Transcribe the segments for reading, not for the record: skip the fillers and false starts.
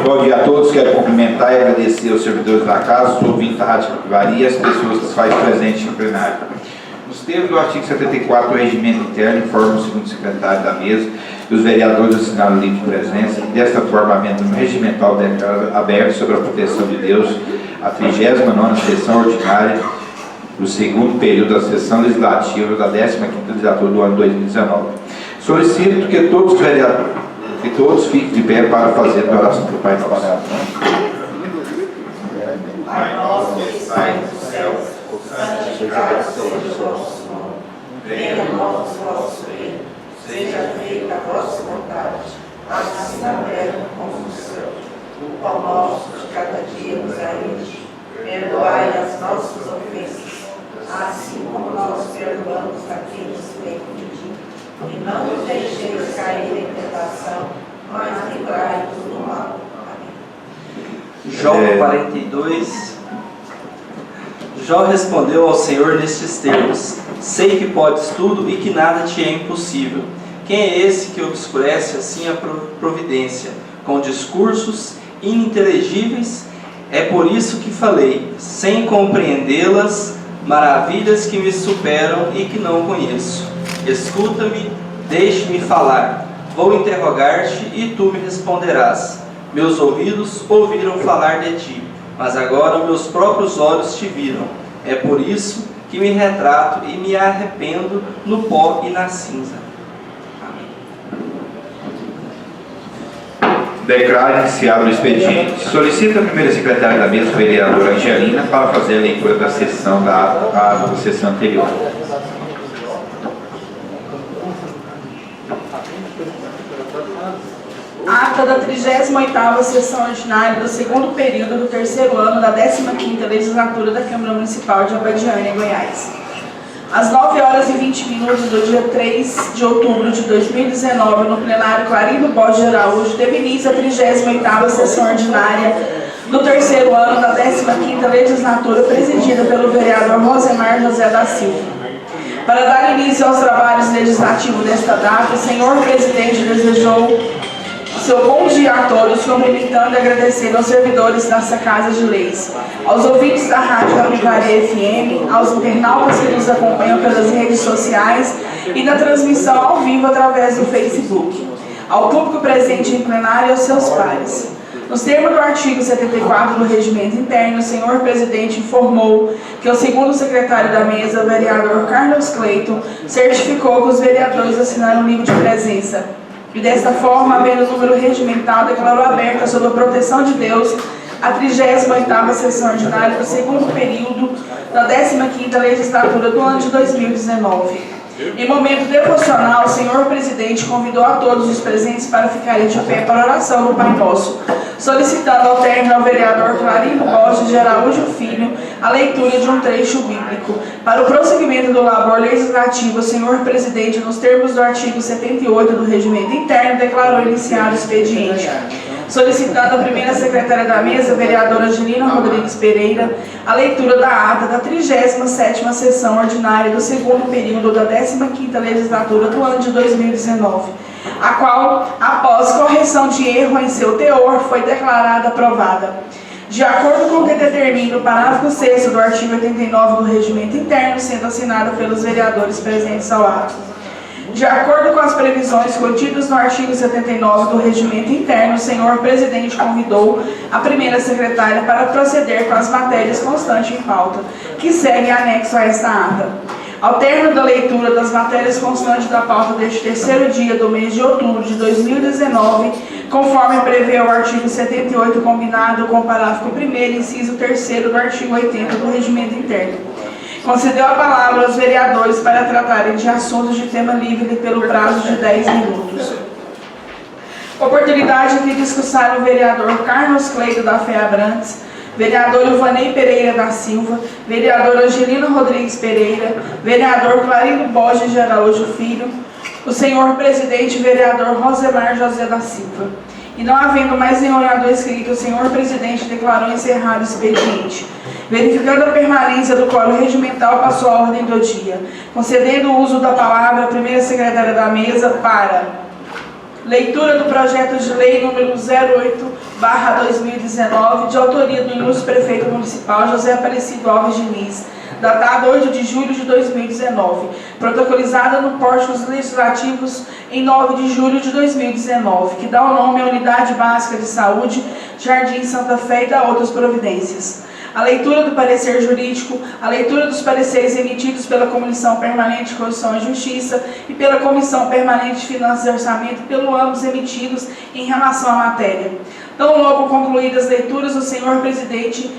Bom dia a todos, quero cumprimentar e agradecer aos servidores da casa, os ouvintes da Rádio Capivari e as pessoas que se fazem presentes no plenário. Nos termos do artigo 74 do Regimento Interno, informa o segundo secretário da mesa e os vereadores assinaram o livro de presença e desta forma a emenda regimental declara aberto sobre a proteção de Deus a 39ª sessão ordinária do segundo período da sessão legislativa da 15ª legislatura do ano 2019. Solicito que todos os vereadores, que todos fiquem de pé para fazer a oração do Pai Nosso. Pai nosso que estais no céu, santificado seja o vosso nome. Venha a nós o vosso reino. Seja feita a vossa vontade, assim na terra como no céu. O pão nosso de cada dia nos dai hoje. Perdoai as nossas ofensas, assim como nós perdoamos a quem nos tem pedido. E não nos deixeis cair em tentação, mas livrai-nos do mal. Amém. Jó 42. Jó respondeu ao Senhor nestes termos: sei que podes tudo e que nada te é impossível. Quem é esse que obscurece assim a providência, com discursos ininteligíveis? É por isso que falei, sem compreendê-las, maravilhas que me superam e que não conheço. Escuta-me, deixe-me falar. Vou interrogar-te e tu me responderás. Meus ouvidos ouviram falar de ti, mas agora meus próprios olhos te viram. É por isso que me retrato e me arrependo no pó e na cinza. Declaro iniciado o expediente. Solicito a primeira secretária da mesa, vereadora Angelina, para fazer a leitura da sessão da sessão anterior. Ata da 38ª sessão ordinária do segundo período do terceiro ano da 15ª legislatura da Câmara Municipal de Abadiânia, Goiás. Às 9h20 do dia 3 de outubro de 2019, no plenário Clarindo Borges de Araújo, teve início a 38ª sessão ordinária do terceiro ano da 15ª legislatura, presidida pelo vereador Rosemar José da Silva. Para dar início aos trabalhos legislativos desta data, o senhor presidente desejou seu bom dia a todos, cumprimentando e agradecendo aos servidores dessa Casa de Leis, aos ouvintes da Rádio Capivari FM, aos internautas que nos acompanham pelas redes sociais e na transmissão ao vivo através do Facebook, ao público presente em plenário e aos seus pares. Nos termos do artigo 74 do Regimento Interno, o senhor presidente informou que o segundo secretário da mesa, o vereador Carlos Cleiton, certificou que os vereadores assinaram o livro de presença. E desta forma, havendo o número regimental, declarou aberta sob a proteção de Deus a 38ª sessão ordinária do segundo período da 15ª legislatura do ano de 2019. Em momento devocional, o senhor presidente convidou a todos os presentes para ficarem de pé para a oração do Pai Nosso, solicitando ao término ao vereador Clarindo Borges de Araújo Filho a leitura de um trecho bíblico. Para o prosseguimento do labor legislativo, o senhor presidente, nos termos do artigo 78 do Regimento Interno, declarou iniciado o expediente, solicitando à primeira secretária da mesa, vereadora Angelina Rodrigues Pereira, a leitura da ata da 37ª sessão ordinária do segundo período da 15ª legislatura do ano de 2019, a qual, após correção de erro em seu teor, foi declarada aprovada. De acordo com o que determina o parágrafo 6º do artigo 89 do Regimento Interno, sendo assinada pelos vereadores presentes ao ato. De acordo com as previsões contidas no artigo 79 do Regimento Interno, o senhor presidente convidou a primeira secretária para proceder com as matérias constantes em pauta, que seguem anexo a esta ata. Ao término da leitura das matérias constantes da pauta deste terceiro dia do mês de outubro de 2019, conforme prevê o artigo 78, combinado com o parágrafo 1º, inciso 3º do artigo 80 do Regimento Interno, concedeu a palavra aos vereadores para tratarem de assuntos de tema livre pelo prazo de 10 minutos. Oportunidade de discussar o vereador Carlos Cleiton da Feabrantes, vereador Ivanei Pereira da Silva, vereador Angelina Rodrigues Pereira, vereador Clarindo Borges de Araújo Filho, o senhor presidente vereador Rosemar José da Silva. E não havendo mais nenhum orador inscrito, o senhor presidente declarou encerrado o expediente. Verificando a permanência do quórum regimental, passou a ordem do dia, concedendo o uso da palavra à primeira secretária da mesa para Leitura do projeto de lei número 08/2019, de autoria do ilustre prefeito municipal José Aparecido Alves Diniz, datado 8 de julho de 2019, protocolizada no Pórticos Legislativos em 9 de julho de 2019, que dá o nome à Unidade Básica de Saúde, Jardim Santa Fé e dá outras providências. A leitura do parecer jurídico, a leitura dos pareceres emitidos pela Comissão Permanente de Constituição e Justiça e pela Comissão Permanente de Finanças e Orçamento, pelo ambos emitidos em relação à matéria. Tão logo concluídas as leituras, o senhor presidente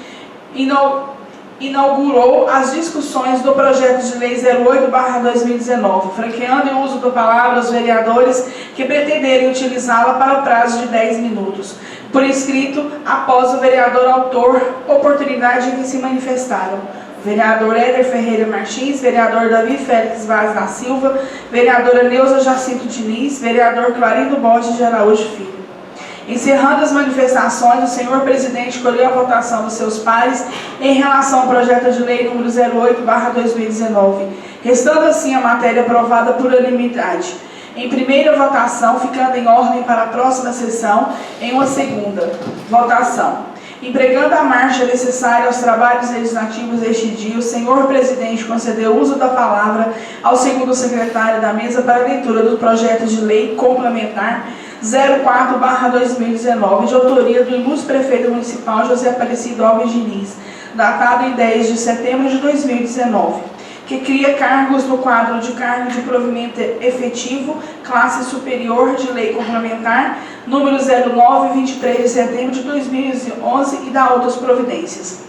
inaugurou as discussões do projeto de lei 08/2019, franqueando o uso da palavra aos vereadores que pretenderem utilizá-la para o prazo de 10 minutos, por escrito, após o vereador autor, oportunidade em que se manifestaram: vereador Éder Ferreira Martins, vereador Davi Félix Vaz da Silva, vereadora Neuza Jacinto Diniz, vereador Clarindo Borges de Araújo Filho. Encerrando as manifestações, o senhor presidente colheu a votação dos seus pares em relação ao projeto de lei número 08/2019, restando assim a matéria aprovada por unanimidade em primeira votação, ficando em ordem para a próxima sessão em uma segunda votação. Empregando a marcha necessária aos trabalhos legislativos deste dia, o senhor presidente concedeu uso da palavra ao segundo secretário da mesa para a leitura do projeto de lei complementar 04/2019, de autoria do ilustre prefeito municipal José Aparecido Alves Diniz, datado em 10 de setembro de 2019, que cria cargos no quadro de cargo de provimento efetivo, classe superior de lei complementar, número 09, 23 de setembro de 2011 e da outras providências.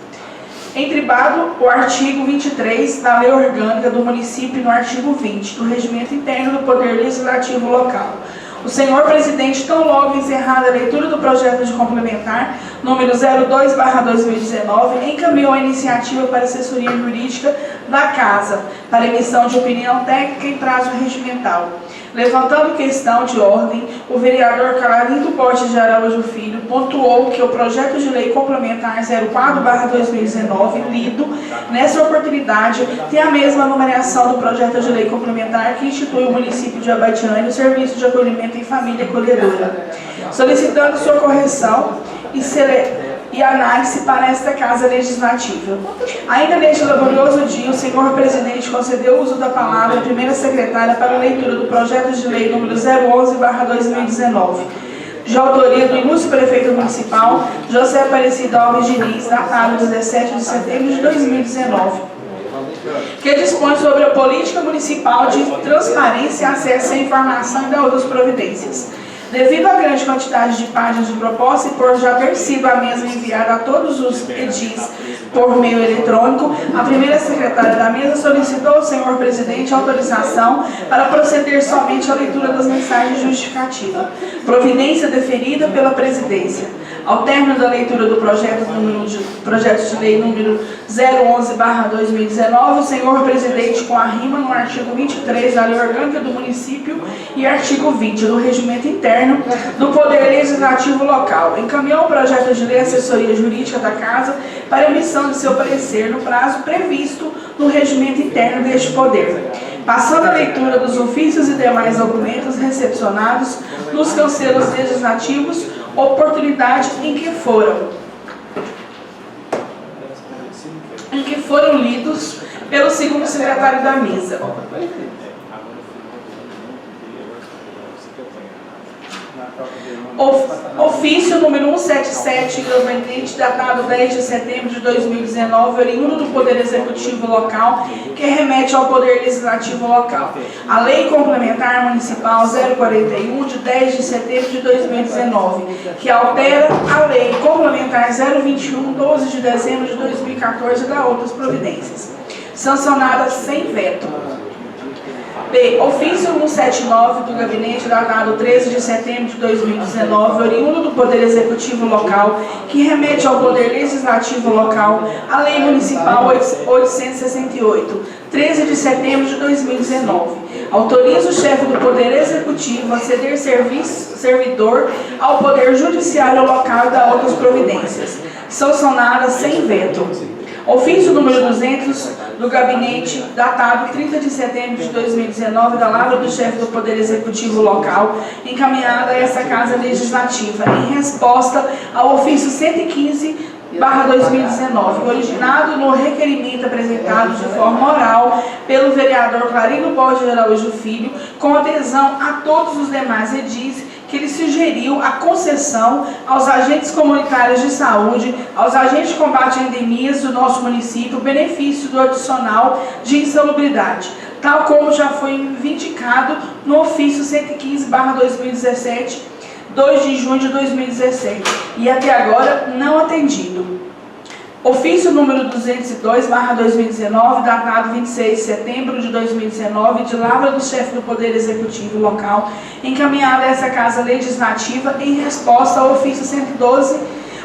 Entribado o artigo 23 da Lei Orgânica do Município no artigo 20 do Regimento Interno do Poder Legislativo Local. O senhor presidente, tão logo encerrada a leitura do projeto de complementar, número 02/2019, encaminhou a iniciativa para a assessoria jurídica da Casa, para emissão de opinião técnica em prazo regimental. Levantando questão de ordem, o vereador Clarindo Borges de Araújo Filho pontuou que o projeto de lei complementar 04/2019, lido nessa oportunidade, tem a mesma numeração do projeto de lei complementar que institui o município de Abadiânia o serviço de acolhimento em família acolhedora, solicitando sua correção e análise para esta Casa Legislativa. Ainda neste laborioso dia, o senhor presidente concedeu o uso da palavra à primeira secretária para a leitura do projeto de lei número 011/2019, de autoria do ilustre prefeito municipal José Aparecido Alves Diniz, datado 17 de setembro de 2019, que dispõe sobre a política municipal de transparência, acesso à informação e da outras providências. Devido à grande quantidade de páginas de proposta e por já ter sido a mesa enviada a todos os edis por meio eletrônico, a primeira secretária da mesa solicitou ao senhor presidente autorização para proceder somente à leitura das mensagens justificativas, providência deferida pela presidência. Ao término da leitura do projeto de lei número 011/2019, o senhor presidente, com a rima no artigo 23 da Lei Orgânica do Município e artigo 20 do Regimento Interno do Poder Legislativo Local, encaminhou o projeto de lei à assessoria jurídica da Casa para emissão de seu parecer no prazo previsto no Regimento Interno deste Poder, passando a leitura dos ofícios e demais documentos recepcionados nos cancelos legislativos, oportunidade em que foram lidos pelo segundo secretário da mesa. Ofício número 177, gabinete, datado 10 de setembro de 2019, oriundo do Poder Executivo Local, que remete ao Poder Legislativo Local. A Lei Complementar Municipal 041, de 10 de setembro de 2019, que altera a Lei Complementar 021, 12 de dezembro de 2014, e dá outras providências. Sancionada sem veto. B. Ofício 179 do Gabinete, datado 13 de setembro de 2019, oriundo do Poder Executivo Local, que remete ao Poder Legislativo Local, a Lei Municipal 868, 13 de setembro de 2019. Autoriza o chefe do Poder Executivo a ceder servidor ao Poder Judiciário Local e da outras providências. Sancionada sem veto. Ofício número 200 do gabinete, datado 30 de setembro de 2019, da Lavra do chefe do Poder Executivo local, encaminhada a essa Casa Legislativa, em resposta ao ofício 115/2019, originado no requerimento apresentado de forma oral pelo vereador Clarindo Borges de Araújo Filho, com adesão a todos os demais edis, que ele sugeriu a concessão aos agentes comunitários de saúde, aos agentes de combate a endemias do nosso município, o benefício do adicional de insalubridade, tal como já foi vindicado no ofício 115/2017, 2 de junho de 2017, e até agora não atendido. Ofício número 202/2019, datado 26 de setembro de 2019, de Lavra do chefe do Poder Executivo local, encaminhado a essa Casa Legislativa em resposta ao ofício 112,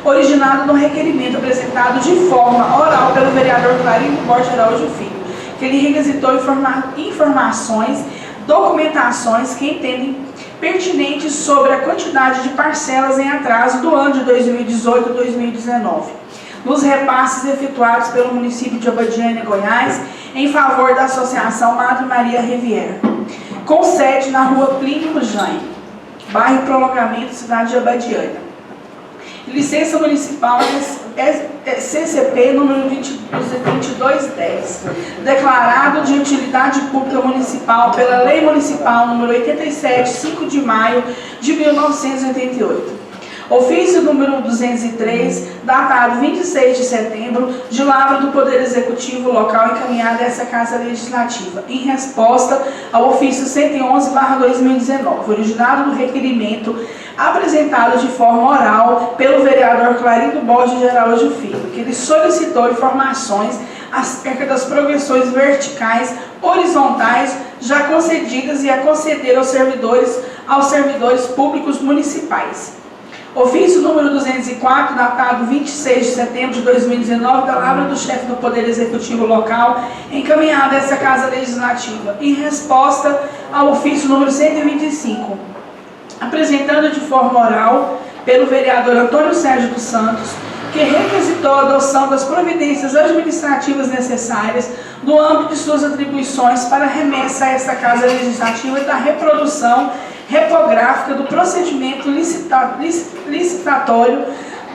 originado no requerimento apresentado de forma oral pelo vereador Clarindo Borges de Araújo Filho, que ele requisitou informações, documentações que entendem pertinentes sobre a quantidade de parcelas em atraso do ano de 2018 e 2019. Nos repasses efetuados pelo município de Abadiânia, Goiás, em favor da Associação Madre Maria Rivière, com sede na rua Plínio Jaime, bairro Prolongamento, cidade de Abadiânia. Licença municipal CCP número 2210, declarado de utilidade pública municipal pela Lei Municipal número 87, 5 de maio de 1988. Ofício número 203, datado 26 de setembro, de Lavra do Poder Executivo local, encaminhado a essa Casa Legislativa, em resposta ao ofício 111/2019, originado do requerimento apresentado de forma oral pelo vereador Clarindo Borges de Araújo Filho, que ele solicitou informações acerca das progressões verticais, horizontais, já concedidas e a conceder aos servidores públicos municipais. Ofício número 204, datado 26 de setembro de 2019, da Lavra do chefe do Poder Executivo local, encaminhada a essa Casa Legislativa, em resposta ao ofício número 125, apresentando de forma oral pelo vereador Antônio Sérgio dos Santos, que requisitou a adoção das providências administrativas necessárias no âmbito de suas atribuições para remessa a esta Casa Legislativa e da reprodução repográfica do procedimento licitatório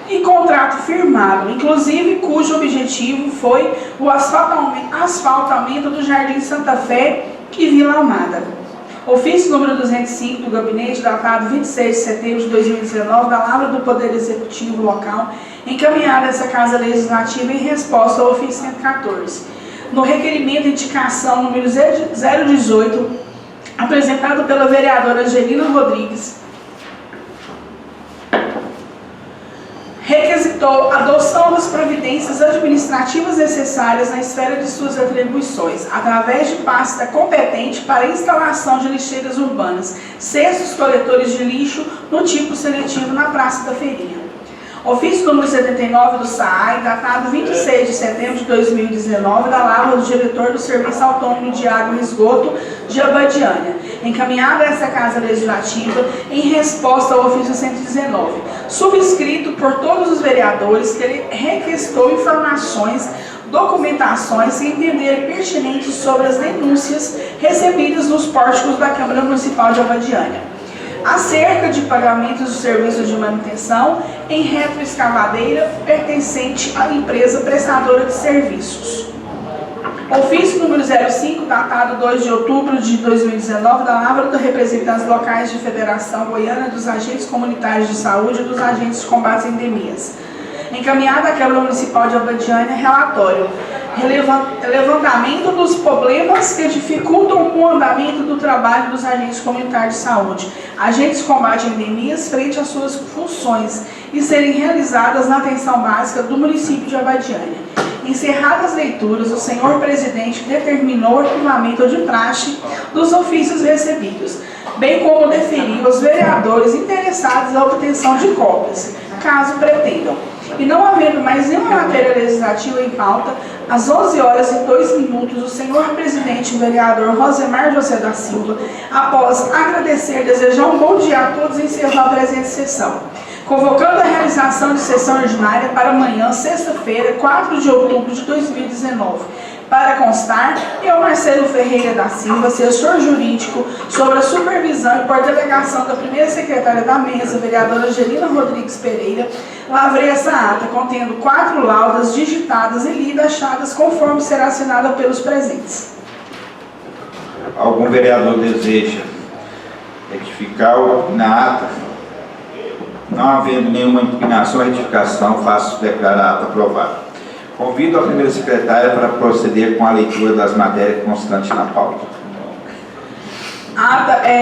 e contrato firmado, inclusive cujo objetivo foi o asfaltamento do Jardim Santa Fé e Vila Almada. Ofício número 205 do gabinete, datado 26 de setembro de 2019, da Lavra do Poder Executivo local, encaminhada a essa Casa Legislativa em resposta ao ofício 114. No requerimento de indicação número 018, apresentado pela vereadora Angelina Rodrigues, requisitou a adoção das providências administrativas necessárias na esfera de suas atribuições, através de pasta competente para instalação de lixeiras urbanas, cestos coletores de lixo no tipo seletivo na Praça da Feirinha. Ofício número 79 do SAAI, datado 26 de setembro de 2019, da Lavra do diretor do Serviço Autônomo de Água e Esgoto de Abadiânia, encaminhada a essa Casa Legislativa em resposta ao ofício 119, subscrito por todos os vereadores, que ele requisitou informações, documentações que entenderem pertinentes sobre as denúncias recebidas nos pórticos da Câmara Municipal de Abadiânia, acerca de pagamentos do serviço de manutenção em retroescavadeira pertencente à empresa prestadora de serviços. Ofício número 05, datado 2 de outubro de 2019, da Lavra dos Representantes Locais de Federação Goiana dos Agentes Comunitários de Saúde e dos Agentes de Combate a Endemias. Encaminhada à Câmara Municipal de Abadiânia, relatório: levantamento dos problemas que dificultam o andamento do trabalho dos agentes comunitários de saúde, agentes de combate a endemias, frente às suas funções e serem realizadas na atenção básica do município de Abadiânia. Encerradas as leituras, o senhor presidente determinou o arquivamento de praxe dos ofícios recebidos, bem como deferiu aos vereadores interessados a obtenção de cópias, caso pretendam. E não havendo mais nenhuma matéria legislativa em pauta, às 11h02, o senhor presidente, o vereador Rosemar José da Silva, após agradecer e desejar um bom dia a todos, encerrou a presente sessão, convocando a realização de sessão ordinária para amanhã, sexta-feira, 4 de outubro de 2019, Para constar, eu, Marcelo Ferreira da Silva, assessor jurídico, sobre a supervisão e por delegação da primeira secretária da mesa, vereadora Angelina Rodrigues Pereira, lavrei essa ata, contendo 4 laudas digitadas e lidas achadas, conforme será assinada pelos presentes. Algum vereador deseja retificar na ata? Não havendo nenhuma impugnação ou retificação, faço declarar a ata aprovada. Convido a primeira secretária para proceder com a leitura das matérias constantes na pauta.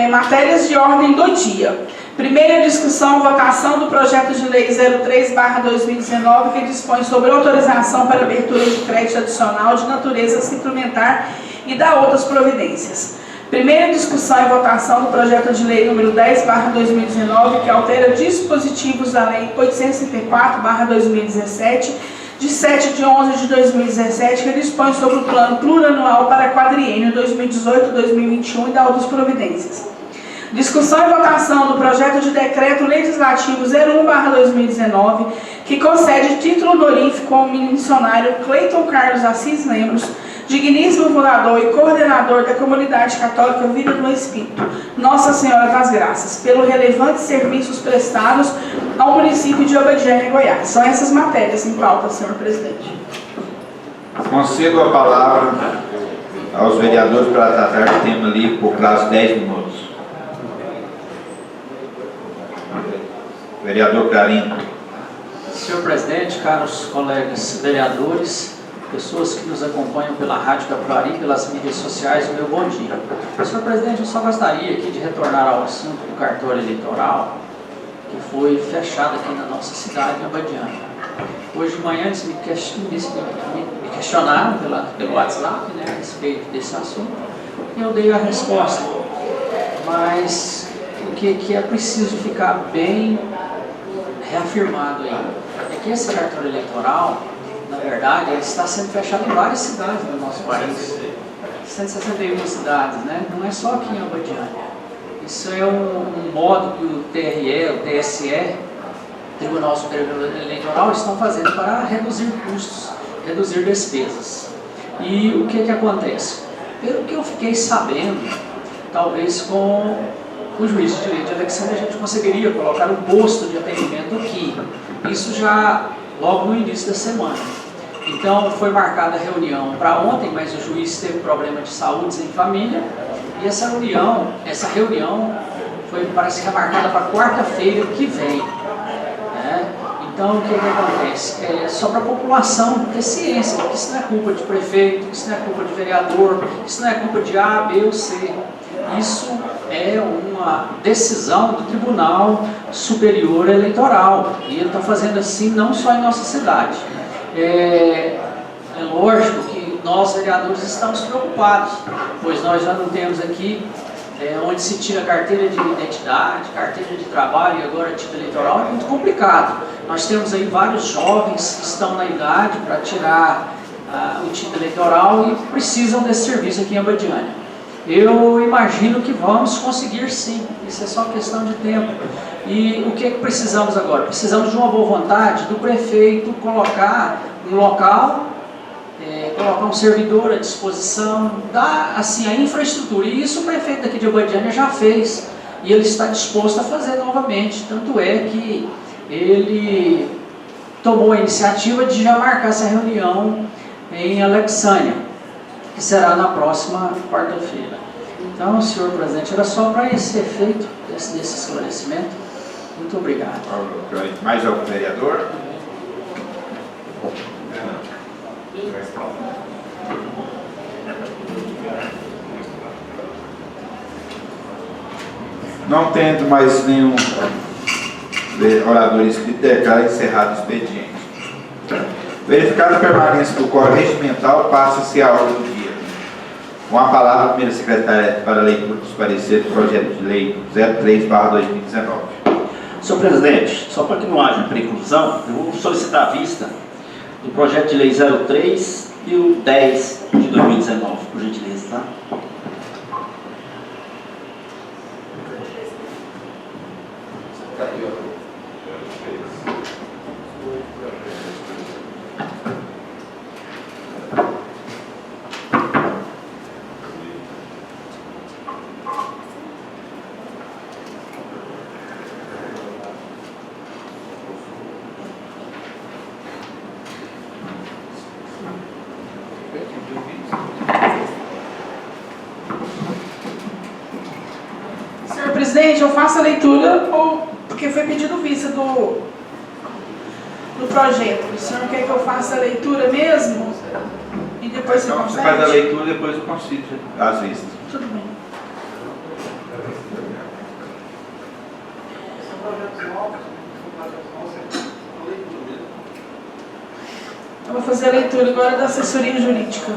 Matérias de ordem do dia. Primeira discussão e votação do projeto de lei 03/2019, que dispõe sobre autorização para abertura de crédito adicional de natureza suplementar e dá outras providências. Primeira discussão e votação do projeto de lei número 10/2019, que altera dispositivos da lei 834/2017, de 7/11/2017, que dispõe sobre o plano plurianual para quadriênio 2018-2021 e da outras providências. Discussão e votação do projeto de decreto legislativo 01/2019, que concede título honorífico ao missionário Cleiton Carlos Assis Lemos, digníssimo fundador e coordenador da comunidade católica Vida do Espírito, Nossa Senhora das Graças, pelos relevantes serviços prestados ao município de Abadiânia, Goiás. São essas matérias em pauta, senhor presidente. Concedo a palavra aos vereadores para tratar do tema livre por prazo de 10 minutos. Vereador Clarino. Senhor presidente, caros colegas vereadores, pessoas que nos acompanham pela Rádio Capivari, pelas mídias sociais, o meu bom dia. Senhor presidente, eu só gostaria aqui de retornar ao assunto do cartório eleitoral, que foi fechado aqui na nossa cidade, em Abadiânia. Hoje de manhã eles me questionaram pelo WhatsApp, a respeito desse assunto, e eu dei a resposta. Mas o que é preciso ficar bem reafirmado aí é que esse cartório eleitoral, na verdade, ele está sendo fechado em várias cidades do nosso país. 161 cidades, Não é só aqui em Abadiânia. Isso é um modo que o TRE, o TSE, Tribunal Superior Eleitoral, estão fazendo para reduzir custos, reduzir despesas. E o que acontece? Pelo que eu fiquei sabendo, talvez com o juiz de direito de Alexandre a gente conseguiria colocar um posto de atendimento aqui. Isso já logo no início da semana. Então foi marcada a reunião para ontem, mas o juiz teve problema de saúde em família, e essa reunião parece que é marcada para quarta-feira que vem. Então o que acontece? É só para a população ter ciência, porque isso não é culpa de prefeito, isso não é culpa de vereador, isso não é culpa de A, B ou C. Isso é uma decisão do Tribunal Superior Eleitoral, e ele está fazendo assim não só em nossa cidade. É lógico que nós, vereadores, estamos preocupados, pois nós já não temos aqui onde se tira carteira de identidade, carteira de trabalho e agora título eleitoral. É muito complicado. Nós temos aí vários jovens que estão na idade para tirar o título eleitoral e precisam desse serviço aqui em Abadiânia. Eu imagino que vamos conseguir sim, isso é só questão de tempo. E o que precisamos agora? Precisamos de uma boa vontade do prefeito colocar um local, colocar um servidor à disposição, dar assim, a infraestrutura. E isso o prefeito daqui de Abadiânia já fez, e ele está disposto a fazer novamente. Tanto é que ele tomou a iniciativa de já marcar essa reunião em Alexânia, que será na próxima quarta-feira. Então, senhor presidente, era só para esse efeito, desse esclarecimento. Muito obrigado. Mais algum vereador? Não tendo mais nenhum orador inscrito, declara encerrado o expediente. Verificada a permanência do quórum regimental, passa-se a ordem do dia. Com a palavra, a primeira secretária para a leitura dos pareceres do projeto de lei 03/2019. Senhor presidente, só para que não haja preclusão, eu vou solicitar a vista do projeto de lei 03 e o 10 de 2019, por gentileza, tá? Senhor presidente, eu faço a leitura, porque foi pedido vista do projeto. O senhor quer que eu faça a leitura mesmo? E depois você Então, consegue? você faz a leitura e depois eu consigo as vistas. Tudo bem. Eu vou fazer a leitura agora da assessoria jurídica.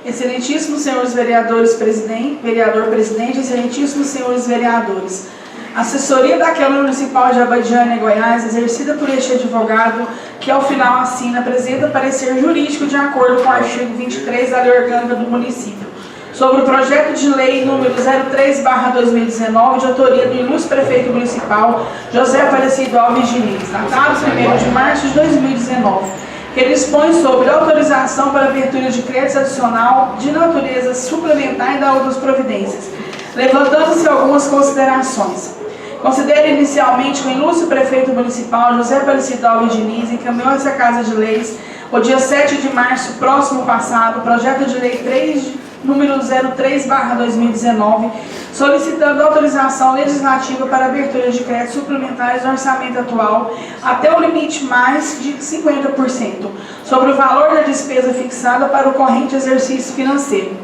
Excelentíssimos senhores vereadores vereador presidente, excelentíssimos senhores vereadores. A assessoria da Câmara Municipal de Abadiânia, Goiás, exercida por este advogado, que ao final assina, apresenta parecer jurídico de acordo com o artigo 23 da Lei Orgânica do Município, sobre o projeto de lei número 03/2019, de autoria do ilustre prefeito municipal José Aparecido Alves Diniz, datado 1º de março de 2019, que dispõe sobre autorização para abertura de crédito adicional de natureza suplementar e da outras providências, levantando-se algumas considerações. Considero inicialmente que o ilustre prefeito municipal José Aparecido Alves Diniz encaminhou essa Casa de Leis, o dia 7 de março próximo passado, o projeto de lei número 03/2019, solicitando autorização legislativa para abertura de créditos suplementares no orçamento atual até o limite mais de 50% sobre o valor da despesa fixada para o corrente exercício financeiro.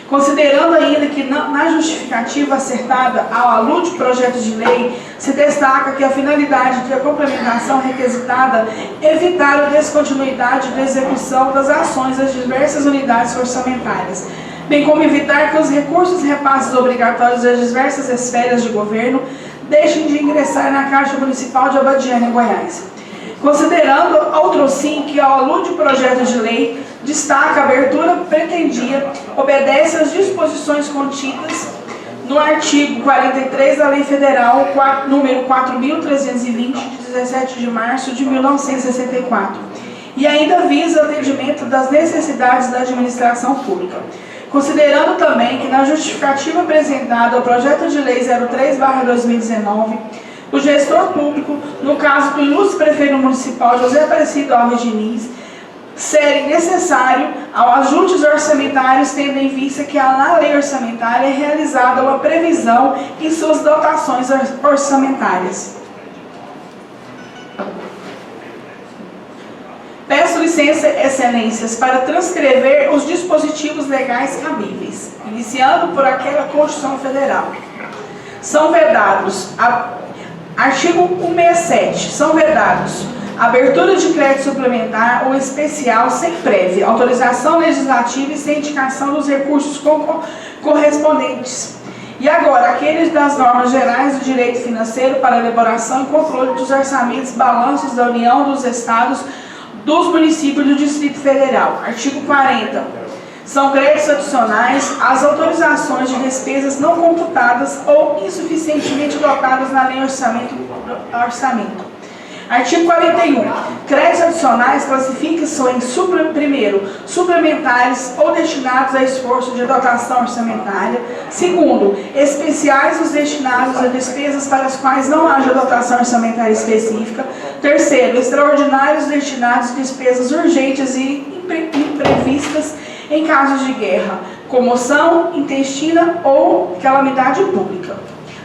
Considerando ainda que na justificativa acertada ao alude projeto de lei, se destaca que a finalidade de a complementação requisitada é evitar a descontinuidade da execução das ações das diversas unidades orçamentárias, bem como evitar que os recursos e repasses obrigatórios das diversas esferas de governo deixem de ingressar na Caixa Municipal de Abadiânia, Goiás. Considerando outrossim que ao alude projeto de lei, destaca a abertura pretendia, obedece às disposições contidas no artigo 43 da Lei Federal número 4.320, de 17 de março de 1964, e ainda visa o atendimento das necessidades da administração pública. Considerando também que na justificativa apresentada ao projeto de lei 03/2019, o gestor público, no caso do ilustre prefeito municipal José Aparecido Alves Diniz, serem necessário ao ajustes orçamentários, tendo em vista que na lei orçamentária é realizada uma previsão em suas dotações orçamentárias. Peço licença, excelências, para transcrever os dispositivos legais cabíveis, iniciando por aquela Constituição Federal. São vedados, artigo 167, são vedados abertura de crédito suplementar ou especial sem prévia autorização legislativa e sem indicação dos recursos correspondentes. E agora, aqueles das normas gerais do direito financeiro para elaboração e controle dos orçamentos, balanços da União, dos Estados, dos municípios do Distrito Federal. Artigo 40. São créditos adicionais às autorizações de despesas não computadas ou insuficientemente dotadas na lei orçamento. Artigo 41. Créditos adicionais classificam-se em, primeiro, suplementares ou destinados a esforço de dotação orçamentária. Segundo, especiais os destinados a despesas para as quais não haja dotação orçamentária específica. Terceiro, extraordinários destinados a despesas urgentes e imprevistas em casos de guerra, comoção intestina ou calamidade pública.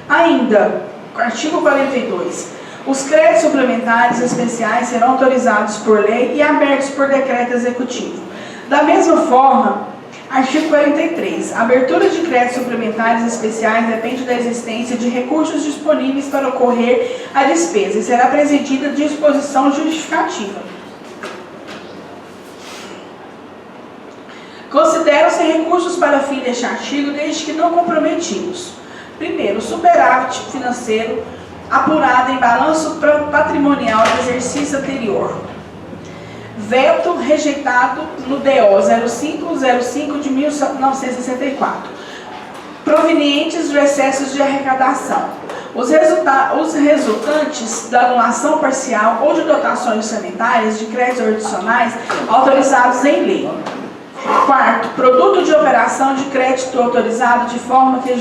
Ainda, artigo 42. Os créditos suplementares especiais serão autorizados por lei e abertos por decreto executivo. Da mesma forma, artigo 43. A abertura de créditos suplementares especiais depende da existência de recursos disponíveis para ocorrer a despesa e será presidida de disposição justificativa. Consideram-se recursos para fim deste artigo desde que não comprometidos. Primeiro, superávit financeiro apurado em balanço patrimonial do exercício anterior. Veto rejeitado no DO 0505 de 1964. Provenientes de excessos de arrecadação. Os resultantes da anulação parcial ou de dotações orçamentárias de créditos adicionais autorizados em lei. Quarto, produto de operação de crédito autorizado de forma que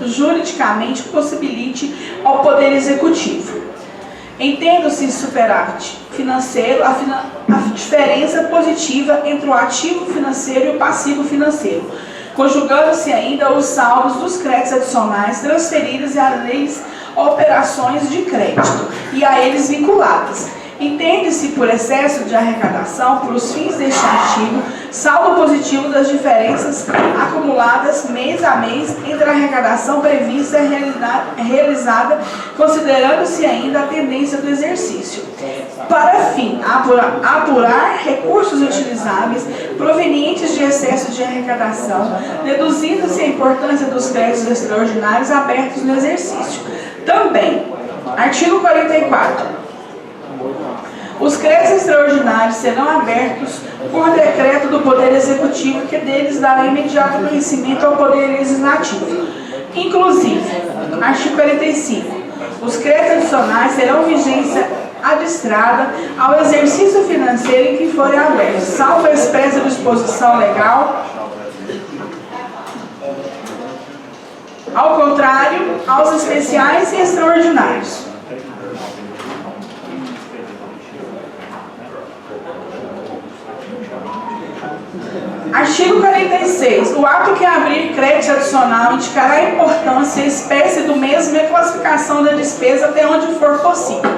juridicamente possibilite ao Poder Executivo. Entendo-se superávit financeiro a diferença positiva entre o ativo financeiro e o passivo financeiro, conjugando-se ainda os saldos dos créditos adicionais transferidos e as leis operações de crédito e a eles vinculadas. Entende-se por excesso de arrecadação, por os fins deste artigo, saldo positivo das diferenças acumuladas mês a mês entre a arrecadação prevista e realizada, considerando-se ainda a tendência do exercício. Para fim, apurar recursos utilizáveis provenientes de excesso de arrecadação, deduzindo-se a importância dos créditos extraordinários abertos no exercício. Também, artigo 44. Os créditos extraordinários serão abertos por decreto do Poder Executivo, que deles dará imediato conhecimento ao Poder Legislativo. Inclusive, artigo 45. Os créditos adicionais terão vigência adistrada ao exercício financeiro em que forem abertos, salvo a expressa disposição legal. Ao contrário, aos especiais e extraordinários. Artigo 46. O ato que abrir crédito adicional indicará a importância e espécie do mesmo e a classificação da despesa até onde for possível.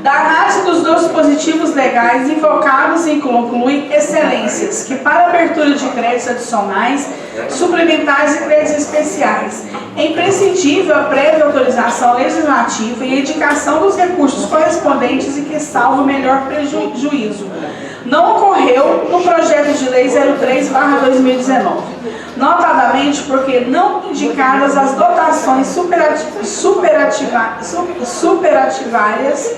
Da análise dos dois dispositivos legais invocados inclui excelências, que para abertura de créditos adicionais, suplementares e créditos especiais, é imprescindível a prévia autorização legislativa e a indicação dos recursos correspondentes e que salva o melhor prejuízo. Não ocorreu no projeto de lei 03/2019, notadamente porque não indicadas as dotações superativárias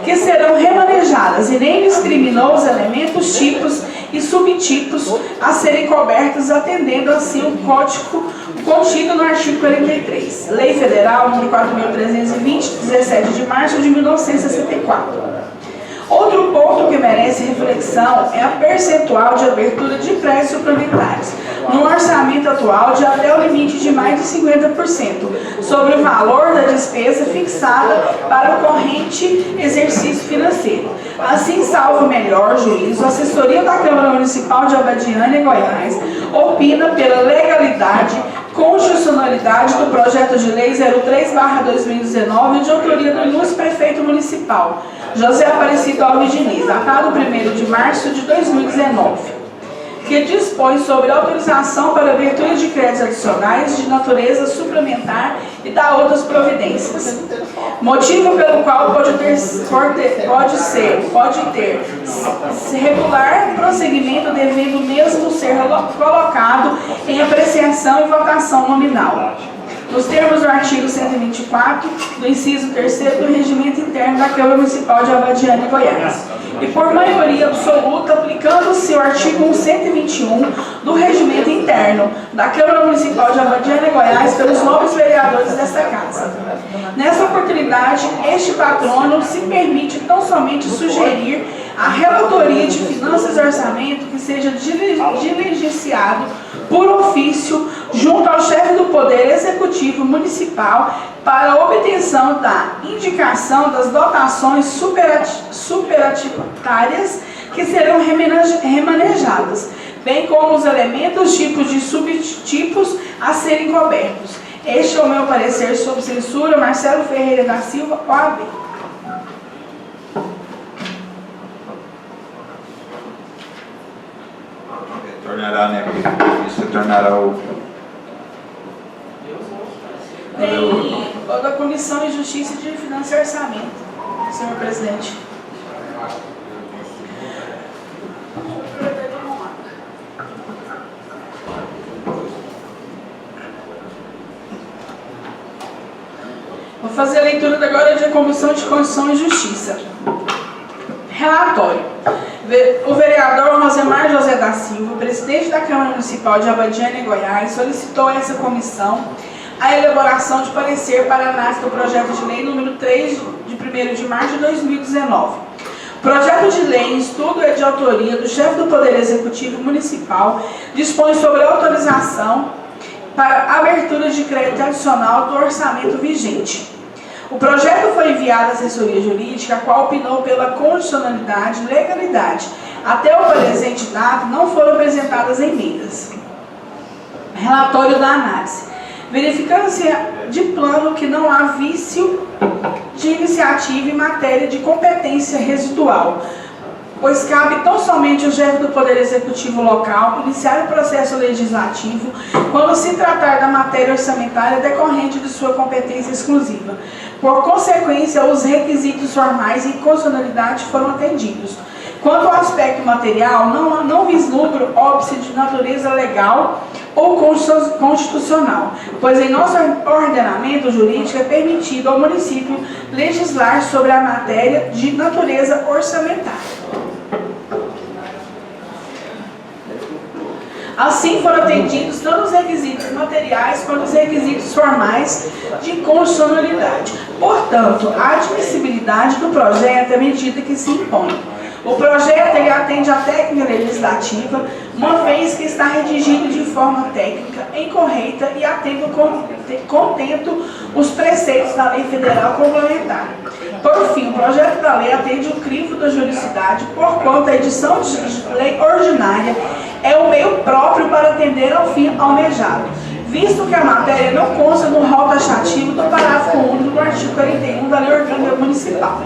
que serão remanejadas e nem discriminou os elementos, tipos e subtipos a serem cobertos, atendendo assim o código contido no artigo 43, Lei Federal nº 4.320, 17 de março de 1964. Outro ponto que merece reflexão é a percentual de abertura de créditos suplementares, no orçamento atual de até o limite de mais de 50%, sobre o valor da despesa fixada para o corrente exercício financeiro. Assim, salvo o melhor juízo, a assessoria da Câmara Municipal de Abadiânia, Goiás, opina pela legalidade, constitucionalidade do projeto de lei 03/2019, de autoria do ilustre prefeito municipal, José Aparecido Alves Diniz, datado 1º de março de 2019, que dispõe sobre autorização para abertura de créditos adicionais de natureza suplementar e dá outras providências. Motivo pelo qual pode ter regular prosseguimento, devendo mesmo ser colocado em apreciação e votação nominal, nos termos do artigo 124, do inciso 3º do Regimento Interno da Câmara Municipal de Abadiânia, Goiás, e por maioria absoluta, aplicando-se o artigo 121 do Regimento Interno da Câmara Municipal de Abadiânia, Goiás, pelos novos vereadores desta Casa. Nessa oportunidade, este patrono se permite tão somente sugerir a relatoria de finanças e orçamento que seja diligenciado por ofício junto ao chefe do Poder Executivo Municipal para a obtenção da indicação das dotações superativárias que serão remanejadas, bem como os elementos, tipos de subtipos a serem cobertos. Este é o meu parecer sob censura. Marcelo Ferreira da Silva, OAB. Retornará, né? Isso retornará o... Tem o da Comissão de Justiça de Finanças e Orçamento, senhor presidente. Vou fazer a leitura agora da Comissão de Constituição e Justiça. Relatório. O vereador Rosemar José da Silva, presidente da Câmara Municipal de Abadiânia, Goiás, solicitou a essa comissão a elaboração de parecer para análise do projeto de lei número 3, de 1º de março de 2019. O projeto de lei em estudo é de autoria do chefe do Poder Executivo Municipal, dispõe sobre a autorização para abertura de crédito adicional do orçamento vigente. O projeto foi enviado à assessoria jurídica, a qual opinou pela constitucionalidade e legalidade. Até o presente data, não foram apresentadas emendas. Relatório da análise. Verificando-se de plano que não há vício de iniciativa em matéria de competência residual, pois cabe tão somente ao chefe do Poder Executivo local iniciar o processo legislativo quando se tratar da matéria orçamentária decorrente de sua competência exclusiva. Por consequência, os requisitos formais e constitucionalidade foram atendidos. Quanto ao aspecto material, não vislumbro óbice de natureza legal ou constitucional, pois em nosso ordenamento jurídico é permitido ao município legislar sobre a matéria de natureza orçamentária. Assim foram atendidos tanto os requisitos materiais quanto os requisitos formais de constitucionalidade. Portanto, a admissibilidade do projeto é a medida que se impõe. O projeto ele atende à técnica legislativa, uma vez que está redigido de forma técnica, incorreta e contento os preceitos da lei federal complementar. Por fim, o projeto da lei atende o crivo da juridicidade, porquanto a edição de lei ordinária é o meio próprio para atender ao fim almejado, visto que a matéria não consta no rol taxativo do parágrafo único do artigo 41 da Lei Orgânica Municipal.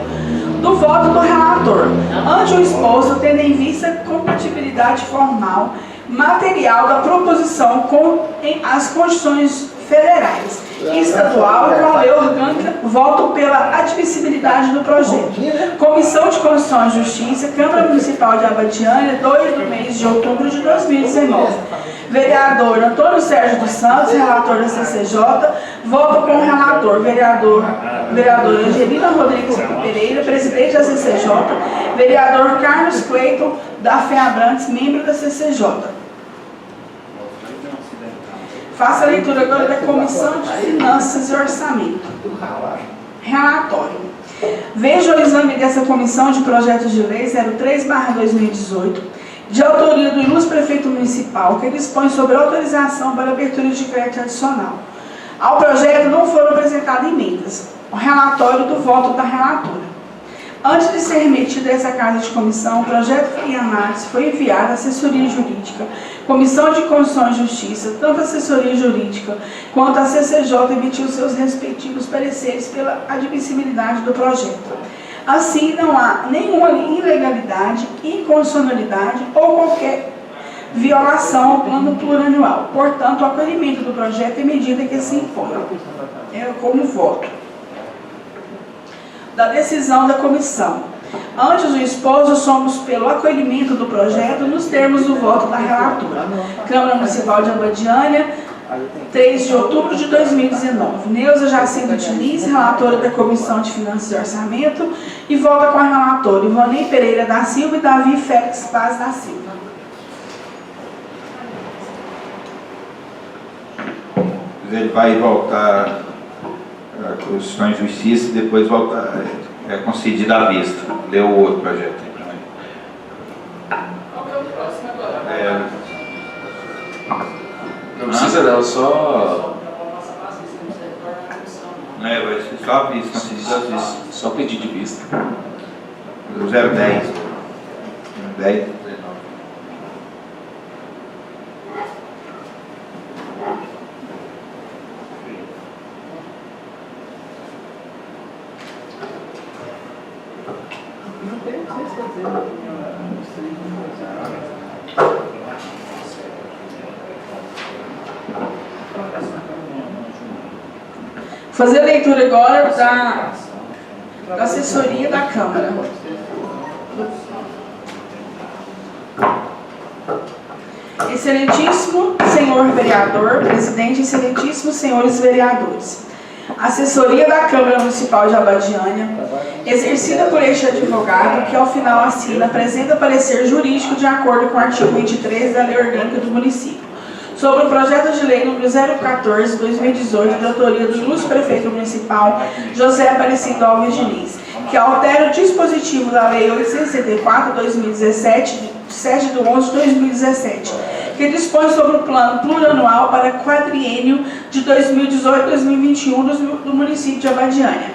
Do voto do relator, ante o exposto, tendo em vista a compatibilidade formal, material da proposição com as constituições federais e estadual e com a lei orgânica, voto pela admissibilidade do projeto. Comissão de Constituição e Justiça, Câmara Municipal de Abadiânia, 2 do mês de outubro de 2019. Vereador Antônio Sérgio dos Santos, relator da CCJ, voto com o relator, vereadora Angelina Rodrigues Pereira, presidente da CCJ, vereador Carlos Cleiton da FEABRANTES, membro da CCJ. Faça a leitura agora da Comissão de Finanças e Orçamento. Relatório. Veja o exame dessa Comissão de Projetos de Lei 03/2018, de autoria do ilustre prefeito municipal, que dispõe sobre autorização para abertura de crédito adicional. Ao projeto não foram apresentadas emendas. O relatório do voto da relatora. Antes de ser remetido a essa casa de comissão, o projeto em análise foi enviado à assessoria jurídica, Comissão de Constituição e Justiça, tanto a assessoria jurídica quanto a CCJ emitiu seus respectivos pareceres pela admissibilidade do projeto. Assim, não há nenhuma ilegalidade, inconstitucionalidade ou qualquer violação ao plano plurianual. Portanto, o acolhimento do projeto é medida que se impõe. É como voto da decisão da comissão. Antes do exposto, somos pelo acolhimento do projeto nos termos do voto da relatora. Câmara Municipal de Abadiânia, 3 de outubro de 2019. Neuza Jacinto Diniz, relatora da Comissão de Finanças e Orçamento, e volta com a relatora Ivonei Pereira da Silva e Davi Félix Paz da Silva. Ele vai voltar a Constituição e Justiça e depois voltar, é concedida à vista. Leu o outro projeto aí para mim. Qual que é o próximo agora? Não precisa não, só Vai ser só a vista, concedida à vista. só pedir de vista. O 010. 10. Fazer a leitura agora da assessoria da Câmara. Excelentíssimo senhor vereador, presidente, excelentíssimos senhores vereadores. Assessoria da Câmara Municipal de Abadiânia, exercida por este advogado, que ao final assina, apresenta parecer jurídico de acordo com o artigo 23 da Lei Orgânica do Município, sobre o projeto de lei número 014/2018, de autoria do ilustre prefeito municipal José Aparecido Alves Diniz, que altera o dispositivo da Lei 864/2017, de 7 de 11 de 2017, que dispõe sobre o plano plurianual para quadriênio de 2018-2021 do município de Abadiânia.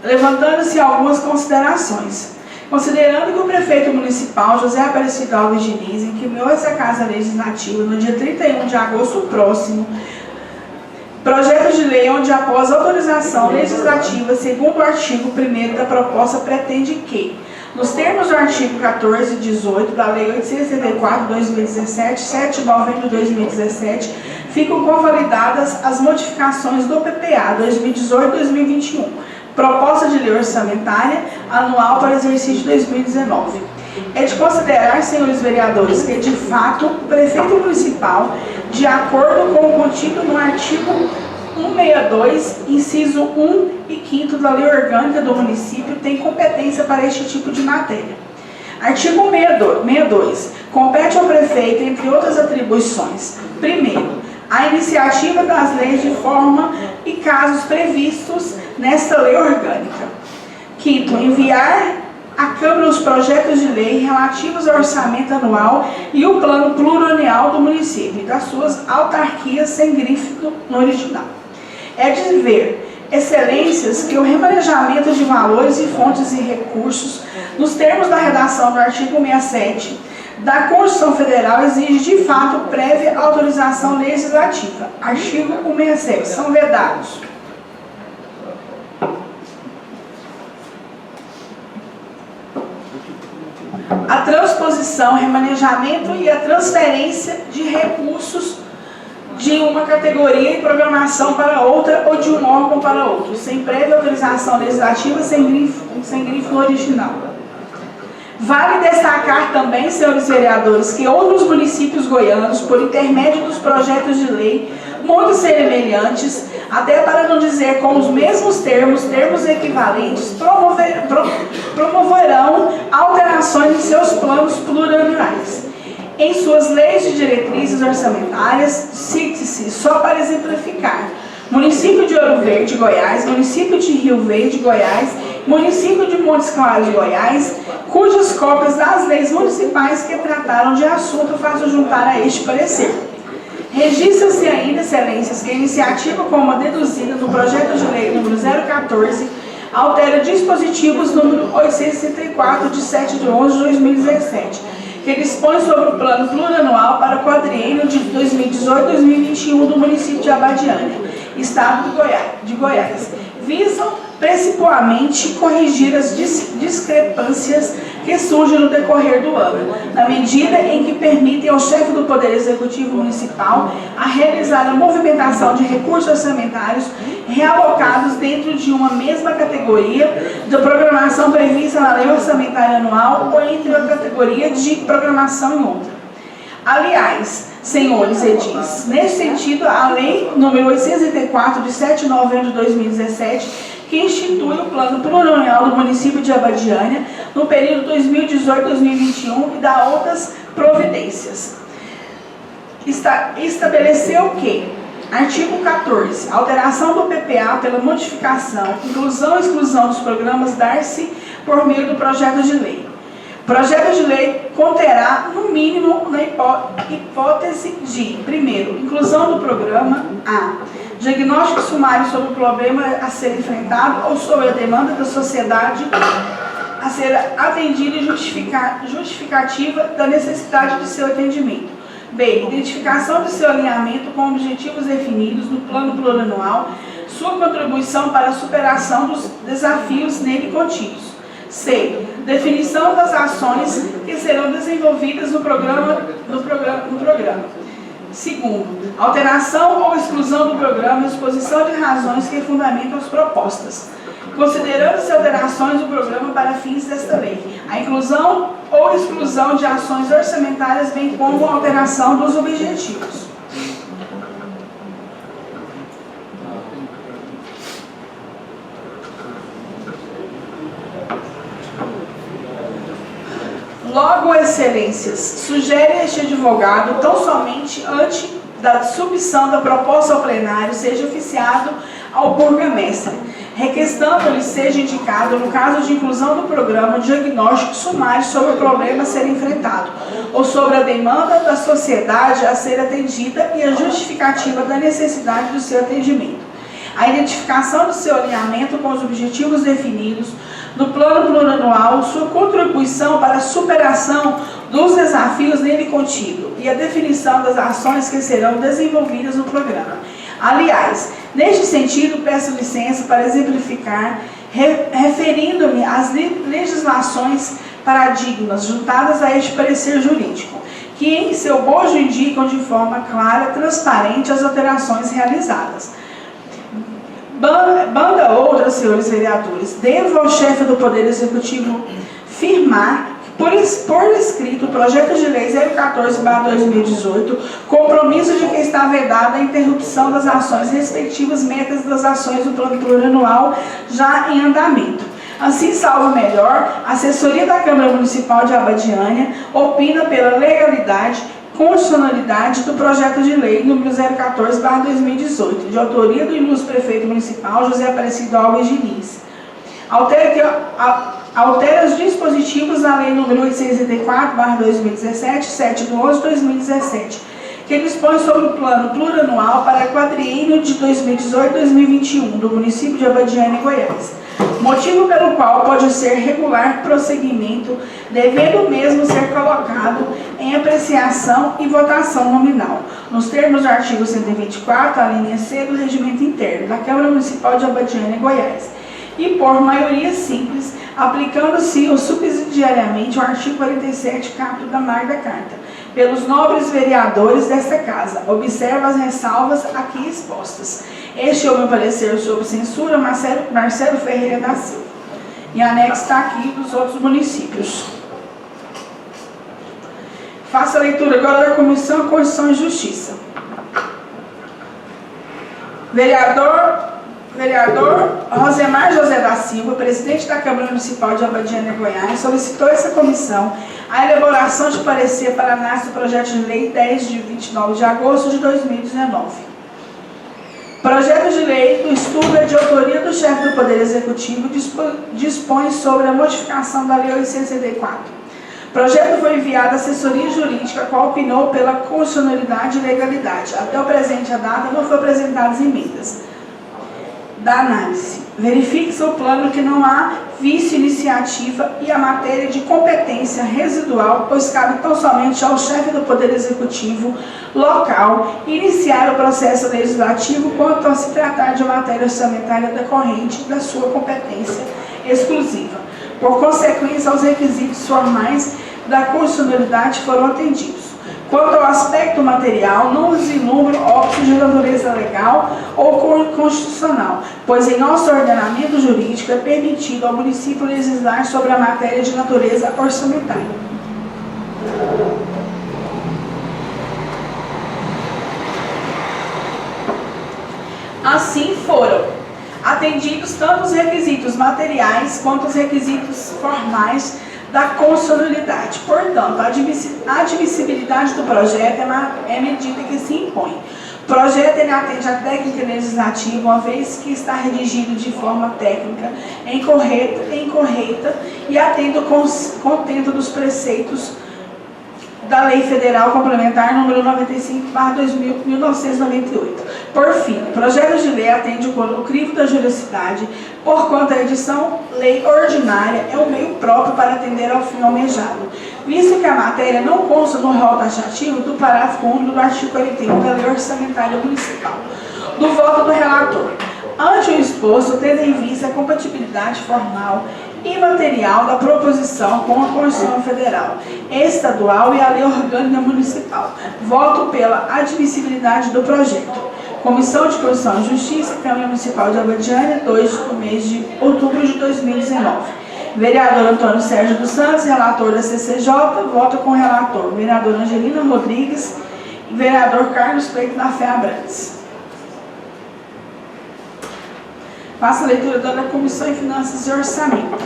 Levantando-se algumas considerações. Considerando que o prefeito municipal, José Aparecido Alves Diniz, encaminhou essa Casa Legislativa no dia 31 de agosto próximo, projeto de lei onde, após autorização legislativa, segundo o artigo 1º da proposta, pretende que, nos termos do artigo 14 e 18 da Lei 874/2017, 7 de novembro de 2017, ficam convalidadas as modificações do PPA 2018-2021, proposta de lei orçamentária anual para o exercício 2019. É de considerar, senhores vereadores, que, de fato, o prefeito municipal, de acordo com o contido no artigo 162, inciso 1 e 5º da Lei Orgânica do Município, tem competência para este tipo de matéria. Artigo 62. Compete ao prefeito, entre outras atribuições: primeiro, a iniciativa das leis de forma e casos previstos nesta lei orgânica. Quinto, enviar à Câmara os projetos de lei relativos ao orçamento anual e o plano plurianual do município e das suas autarquias, sem grife no original. É de ver, excelências, que o remanejamento de valores e fontes e recursos, nos termos da redação do artigo 67 da Constituição Federal, exige de fato prévia autorização legislativa. Artigo 167. São vedados: a transposição, remanejamento e a transferência de recursos de uma categoria e programação para outra ou de um órgão para outro, sem prévia autorização legislativa, sem grife no original. Vale destacar também, senhores vereadores, que outros municípios goianos, por intermédio dos projetos de lei muito semelhantes, até para não dizer com os mesmos termos equivalentes, promoverão alterações em seus planos plurianuais. Em suas leis de diretrizes orçamentárias, cite-se, só para exemplificar, município de Ouro Verde, Goiás, município de Rio Verde, Goiás, município de Montes Claros, Goiás, cujas cópias das leis municipais que trataram de assunto faço juntar a este parecer. Registra-se ainda, excelências, que a iniciativa, como a deduzida no projeto de lei número 014, altera dispositivos número 864, de 7 de 11 de 2017, que dispõe sobre o plano plurianual para o quadriênio de 2018-2021 do município de Abadiânia, estado de Goiás. Visam principalmente corrigir as discrepâncias que surgem no decorrer do ano, na medida em que permitem ao chefe do Poder Executivo Municipal a realizar a movimentação de recursos orçamentários realocados dentro de uma mesma categoria de programação prevista na Lei Orçamentária Anual ou entre a categoria de programação e outra. Aliás, senhores edis, nesse sentido, a Lei nº 804, de 7 de novembro de 2017, que institui o Plano Plurianual do município de Abadiânia no período 2018-2021 e dá outras providências. Estabeleceu que, artigo 14, alteração do PPA pela modificação, inclusão e exclusão dos programas dar-se por meio do projeto de lei. O projeto de lei conterá, no mínimo, na hipótese de, primeiro, inclusão do programa A, diagnóstico sumário sobre o problema a ser enfrentado ou sobre a demanda da sociedade a ser atendida e justificativa da necessidade de seu atendimento. B, identificação de seu alinhamento com objetivos definidos no plano plurianual, sua contribuição para a superação dos desafios nele contidos. C, definição das ações que serão desenvolvidas no programa. Segundo, alteração ou exclusão do programa, exposição de razões que fundamentam as propostas. Considerando-se alterações do programa para fins desta lei, a inclusão ou exclusão de ações orçamentárias, bem como a alteração dos objetivos. Logo, excelências, sugere este advogado, tão somente antes da submissão da proposta ao plenário, seja oficiado ao burgomestre, requestando-lhe seja indicado, no caso de inclusão do programa, diagnóstico sumário sobre o problema a ser enfrentado, ou sobre a demanda da sociedade a ser atendida e a justificativa da necessidade do seu atendimento. A identificação do seu alinhamento com os objetivos definidos do Plano Plurianual, sua contribuição para a superação dos desafios nele contido e a definição das ações que serão desenvolvidas no programa. Aliás, neste sentido, peço licença para exemplificar, referindo-me às legislações paradigmas juntadas a este parecer jurídico, que em seu bojo indicam de forma clara, transparente as alterações realizadas. Banda outra, senhores vereadores, devo ao chefe do Poder Executivo firmar por escrito o projeto de lei 014/2018, compromisso de que está vedada a interrupção das ações respectivas metas das ações do Plano Plurianual já em andamento. Assim, salvo melhor, a assessoria da Câmara Municipal de Abadiânia opina pela legalidade, constitucionalidade do projeto de lei número 014/2018, de autoria do ilustre prefeito municipal José Aparecido Alves Diniz. Altera os dispositivos da lei número 864/2017, 7/11/2017, que dispõe sobre o plano plurianual para quadriênio de 2018-2021 do município de Abadiânia, Goiás, motivo pelo qual pode ser regular prosseguimento, devendo o mesmo ser colocado em apreciação e votação nominal, nos termos do artigo 124, a linha C do Regimento Interno da Câmara Municipal de Abadiânia, Goiás, e por maioria simples, aplicando-se subsidiariamente o artigo 47, caput da Magna Carta, pelos nobres vereadores desta Casa. Observo as ressalvas aqui expostas. Este é o meu parecer sobre censura, Marcelo Ferreira da Silva. E anexo está aqui dos outros municípios. Faço a leitura agora da Comissão Constituição e Justiça. Vereador Rosemar José da Silva, presidente da Câmara Municipal de Abadiânia, Goiás, solicitou essa comissão a elaboração de parecer para análise do projeto de lei 10 de 29 de agosto de 2019. Projeto de lei do estudo é de autoria do chefe do Poder Executivo, dispõe sobre a modificação da Lei 864. O projeto foi enviado à assessoria jurídica, a qual opinou pela constitucionalidade e legalidade. Até o presente data não foram apresentadas emendas da análise. Verifique-se o plano que não há vício iniciativa e a matéria de competência residual, pois cabe tão somente ao chefe do Poder Executivo local iniciar o processo legislativo quanto a se tratar de matéria orçamentária decorrente da sua competência exclusiva. Por consequência, os requisitos formais da constitucionalidade foram atendidos. Quanto ao aspecto material, não vislumbro óbitos de natureza legal ou constitucional, pois em nosso ordenamento jurídico é permitido ao município legislar sobre a matéria de natureza orçamentária. Assim foram atendidos tanto os requisitos materiais quanto os requisitos formais da constitucionalidade. Portanto, a admissibilidade do projeto é medida que se impõe. O projeto ele atende à técnica legislativa, uma vez que está redigido de forma técnica, incorreta e atende o contento dos preceitos da Lei Federal Complementar número 95/1998. Por fim, o projeto de lei atende o crivo da juridicidade, porquanto a edição lei ordinária é o meio próprio para atender ao fim almejado, visto que a matéria não consta no rol taxativo do parágrafo único do artigo 41 da Lei Orçamentária Municipal. Do voto do relator. Ante o exposto, tendo em vista a compatibilidade formal e material da proposição com a Constituição Federal, estadual e a Lei Orgânica Municipal, voto pela admissibilidade do projeto. Comissão de Constituição e Justiça, Câmara Municipal de Abadiânia, 2 do mês de outubro de 2019. Vereador Antônio Sérgio dos Santos, relator da CCJ, voto com o relator. Vereadora Angelina Rodrigues e vereador Carlos Peito da Fé Abrantes. Faça a leitura da Comissão de Finanças e Orçamento.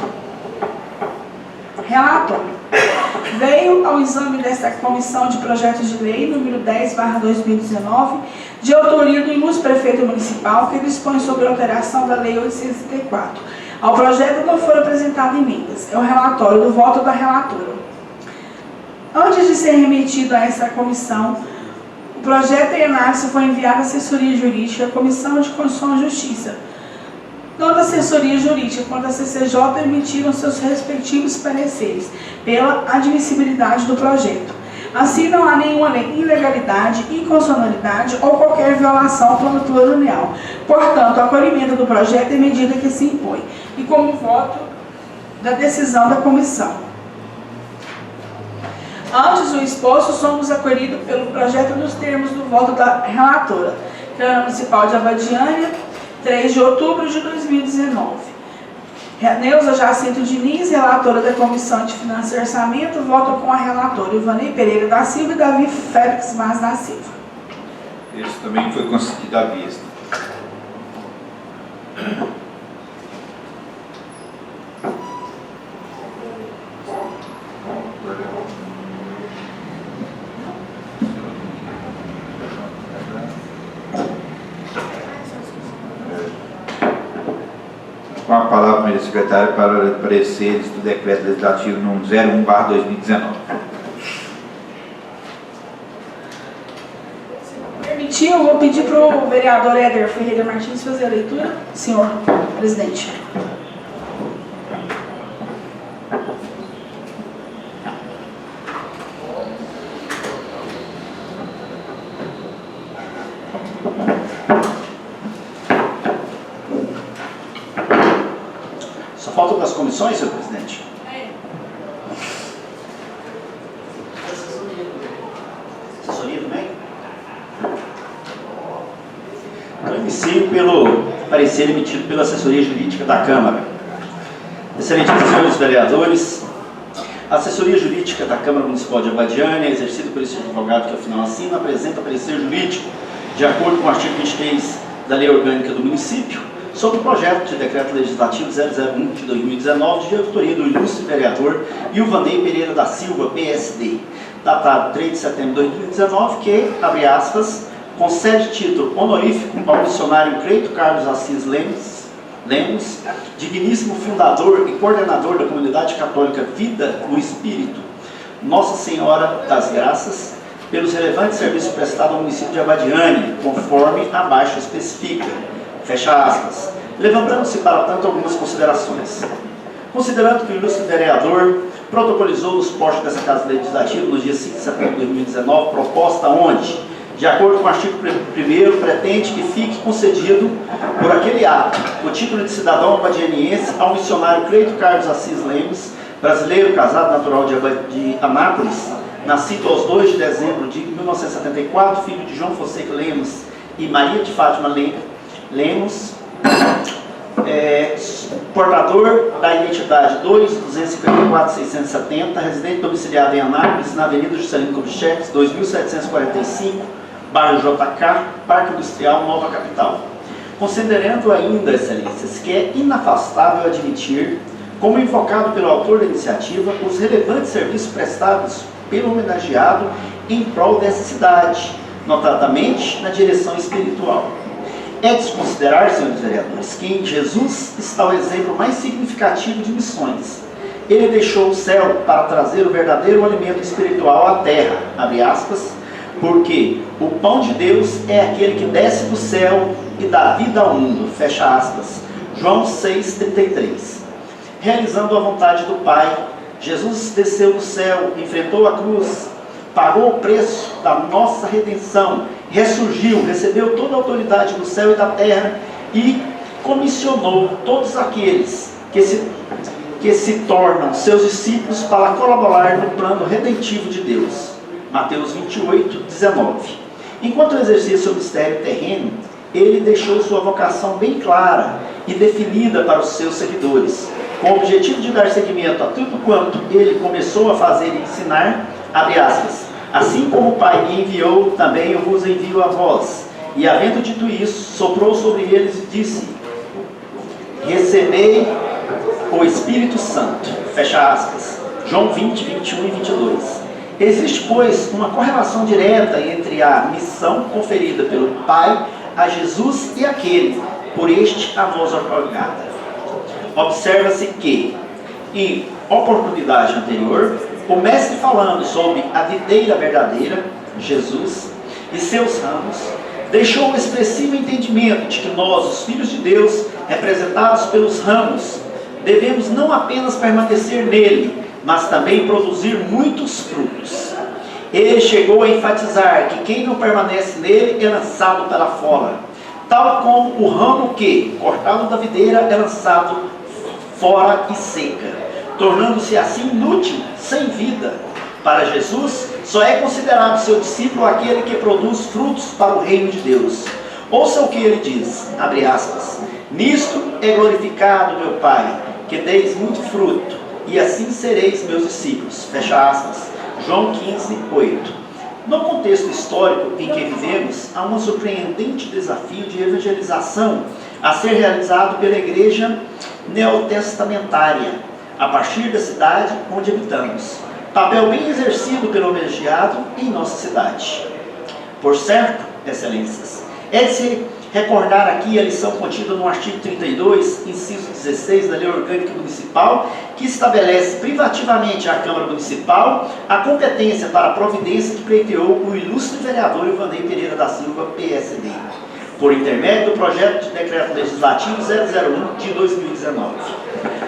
Relatório. Veio ao exame desta Comissão de Projetos de Lei, número 10/2019, de autoria do ilustre prefeito municipal, que dispõe sobre a alteração da Lei 864. Ao projeto não foram apresentadas emendas. É o relatório do voto da relatora. Antes de ser remetido a essa comissão, o projeto em análise foi enviado à assessoria jurídica, à Comissão de Constituição e Justiça, Tanto a assessoria jurídica quanto a CCJ emitiram seus respectivos pareceres pela admissibilidade do projeto. Assim, não há nenhuma ilegalidade, inconstitucionalidade ou qualquer violação ao plano plurianual. Portanto, o acolhimento do projeto é medida que se impõe. E como voto da decisão da comissão. Antes do exposto, somos acolhidos pelo projeto nos termos do voto da relatora, Câmara Municipal de Abadiânia, 3 de outubro de 2019. Neuza Jacinto Diniz, relatora da Comissão de Finanças e Orçamento, voto com a relatora Ivanei Pereira da Silva e Davi Félix Vaz da Silva. Esse também foi concedido à vista. Com a palavra, primeiro secretário, para pareceres do decreto legislativo número 01/2019. Permitir, eu vou pedir para o vereador Éder Ferreira Martins fazer a leitura. Senhor presidente. Só faltam das comissões, senhor presidente? Assessoria também? Então, inicio pelo parecer emitido pela assessoria jurídica da Câmara. Excelentíssimos senhores vereadores, a assessoria jurídica da Câmara Municipal de Abadiânia, exercida por esse advogado que ao final assina, apresenta parecer jurídico de acordo com o artigo 23 da Lei Orgânica do Município, sobre o projeto de decreto legislativo 001 de 2019, de autoria do ilustre vereador Ivanei Pereira da Silva, PSD, datado 3 de setembro de 2019, que, abre aspas, concede título honorífico ao missionário Cleito Carlos Assis Lemos, digníssimo fundador e coordenador da comunidade católica Vida no Espírito, Nossa Senhora das Graças, pelos relevantes serviços prestados ao município de Abadiânia, conforme abaixo especifica. Fecha aspas. Levantando-se para tanto algumas considerações. Considerando que o ilustre vereador protocolizou nos postos dessa Casa Legislativa no dia 5 de setembro de 2019, proposta onde, de acordo com o artigo 1º, pretende que fique concedido por aquele ato o título de cidadão abadianiense ao missionário Cleito Carlos Assis Lemos, brasileiro, casado, natural de Anápolis, nascido aos 2 de dezembro de 1974, filho de João Fonseca Lemos e Maria de Fátima Lemos, portador da identidade 2.254.670, residente domiciliado em Anápolis, na Avenida Juscelino Kubitschek, 2.745, bairro JK, Parque Industrial, Nova Capital. Considerando ainda, excelências, que é inafastável admitir, como invocado pelo autor da iniciativa, os relevantes serviços prestados pelo homenageado em prol dessa cidade, notadamente na direção espiritual. É de se considerar, senhores vereadores, que em Jesus está o exemplo mais significativo de missões. Ele deixou o céu para trazer o verdadeiro alimento espiritual à terra, abre aspas, porque o pão de Deus é aquele que desce do céu e dá vida ao mundo, fecha aspas, João 6,33. Realizando a vontade do Pai, Jesus desceu do céu, enfrentou a cruz, pagou o preço da nossa redenção, ressurgiu, recebeu toda a autoridade do céu e da terra e comissionou todos aqueles que se tornam seus discípulos para colaborar no plano redentivo de Deus. Mateus 28:19. Enquanto exercia seu mistério terreno, ele deixou sua vocação bem clara e definida para os seus seguidores, com o objetivo de dar seguimento a tudo quanto ele começou a fazer e ensinar, abre aspas, assim como o Pai me enviou, também eu vos envio a vós. E havendo dito isso, soprou sobre eles e disse, recebei o Espírito Santo, fecha aspas, João 20, 21 e 22. Existe, pois, uma correlação direta entre a missão conferida pelo Pai a Jesus e aquele, por este, a vós otorgada. Observa-se que, em oportunidade anterior, o mestre falando sobre a videira verdadeira, Jesus, e seus ramos, deixou um expressivo entendimento de que nós, os filhos de Deus, representados pelos ramos, devemos não apenas permanecer nele, mas também produzir muitos frutos. Ele chegou a enfatizar que quem não permanece nele é lançado para fora, tal como o ramo que, cortado da videira, é lançado fora e seca, tornando-se assim inútil, sem vida. Para Jesus, só é considerado seu discípulo aquele que produz frutos para o reino de Deus. Ouça o que ele diz, abre aspas, nisto é glorificado meu Pai, que deis muito fruto, e assim sereis meus discípulos, fecha aspas, João 15, 8. No contexto histórico em que vivemos, há um surpreendente desafio de evangelização a ser realizado pela igreja neotestamentária, a partir da cidade onde habitamos. Papel bem exercido pelo homenageado em nossa cidade. Por certo, excelências, é de se recordar aqui a lição contida no artigo 32, inciso 16 da Lei Orgânica Municipal, que estabelece privativamente à Câmara Municipal a competência para a providência que pleiteou o ilustre vereador Ivanei Pereira da Silva, PSD, por intermédio do projeto de decreto legislativo 001 de 2019.